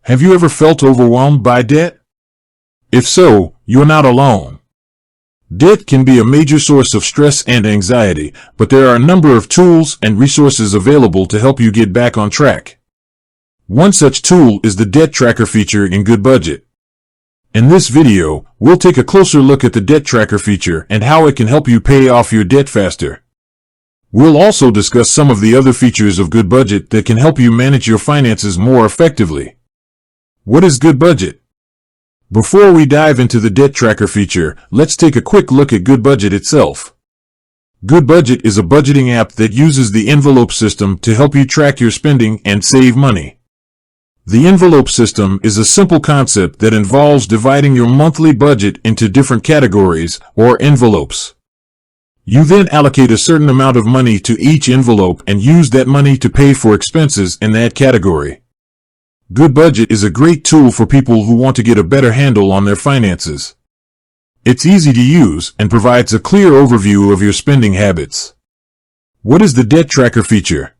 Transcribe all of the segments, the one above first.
Have you ever felt overwhelmed by debt? If so, you're not alone. Debt can be a major source of stress and anxiety, but there are a number of tools and resources available to help you get back on track. One such tool is the debt tracker feature in Goodbudget. In this video, we'll take a closer look at the debt tracker feature and how it can help you pay off your debt faster. We'll also discuss some of the other features of Goodbudget that can help you manage your finances more effectively. What is Goodbudget? Before we dive into the debt tracker feature, let's take a quick look at Goodbudget itself. Goodbudget is a budgeting app that uses the envelope system to help you track your spending and save money. The envelope system is a simple concept that involves dividing your monthly budget into different categories, or envelopes. You then allocate a certain amount of money to each envelope and use that money to pay for expenses in that category. Goodbudget is a great tool for people who want to get a better handle on their finances. It's easy to use and provides a clear overview of your spending habits. What is the debt tracker feature?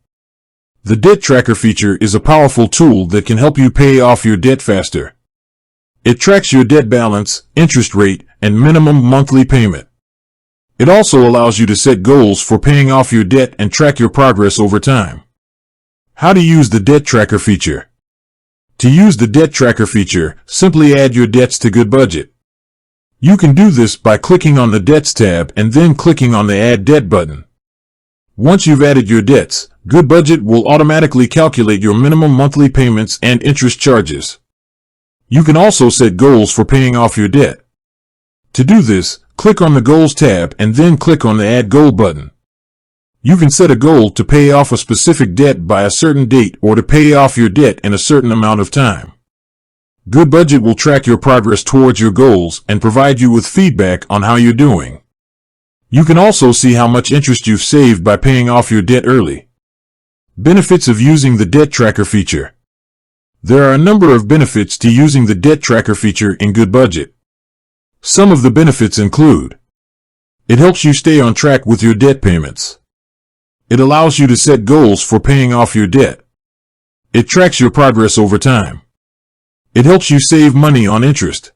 The debt tracker feature is a powerful tool that can help you pay off your debt faster. It tracks your debt balance, interest rate, and minimum monthly payment. It also allows you to set goals for paying off your debt and track your progress over time. How to use the debt tracker feature? To use the debt tracker feature, simply add your debts to Goodbudget. You can do this by clicking on the Debts tab and then clicking on the Add Debt button. Once you've added your debts, Goodbudget will automatically calculate your minimum monthly payments and interest charges. You can also set goals for paying off your debt. To do this, click on the Goals tab and then click on the Add Goal button. You can set a goal to pay off a specific debt by a certain date or to pay off your debt in a certain amount of time. Goodbudget will track your progress towards your goals and provide you with feedback on how you're doing. You can also see how much interest you've saved by paying off your debt early. Benefits of using the debt tracker feature. There are a number of benefits to using the debt tracker feature in Goodbudget. Some of the benefits include: it helps you stay on track with your debt payments. It allows you to set goals for paying off your debt. It tracks your progress over time. It helps you save money on interest.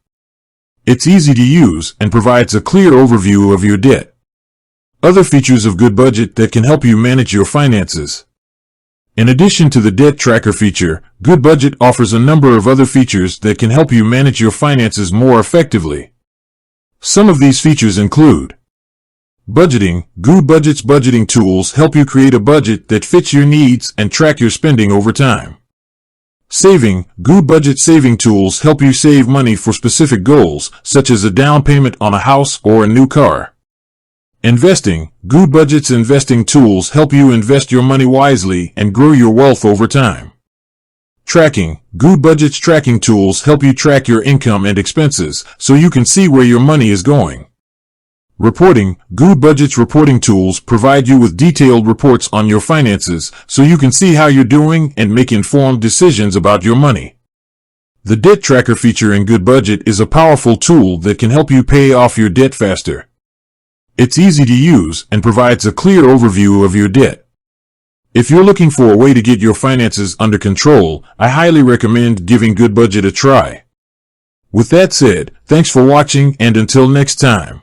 It's easy to use and provides a clear overview of your debt. Other features of Goodbudget that can help you manage your finances. In addition to the debt tracker feature, Goodbudget offers a number of other features that can help you manage your finances more effectively. Some of these features include: budgeting. Goodbudget's budgeting tools help you create a budget that fits your needs and track your spending over time. Saving. Goodbudget saving tools help you save money for specific goals, such as a down payment on a house or a new car. Investing. Goodbudget's investing tools help you invest your money wisely and grow your wealth over time. Tracking. Goodbudget's tracking tools help you track your income and expenses, so you can see where your money is going. Reporting. Goodbudget's reporting tools provide you with detailed reports on your finances, so you can see how you're doing and make informed decisions about your money. The debt tracker feature in Goodbudget is a powerful tool that can help you pay off your debt faster. It's easy to use and provides a clear overview of your debt. If you're looking for a way to get your finances under control, I highly recommend giving Goodbudget a try. With that said, thanks for watching, and until next time.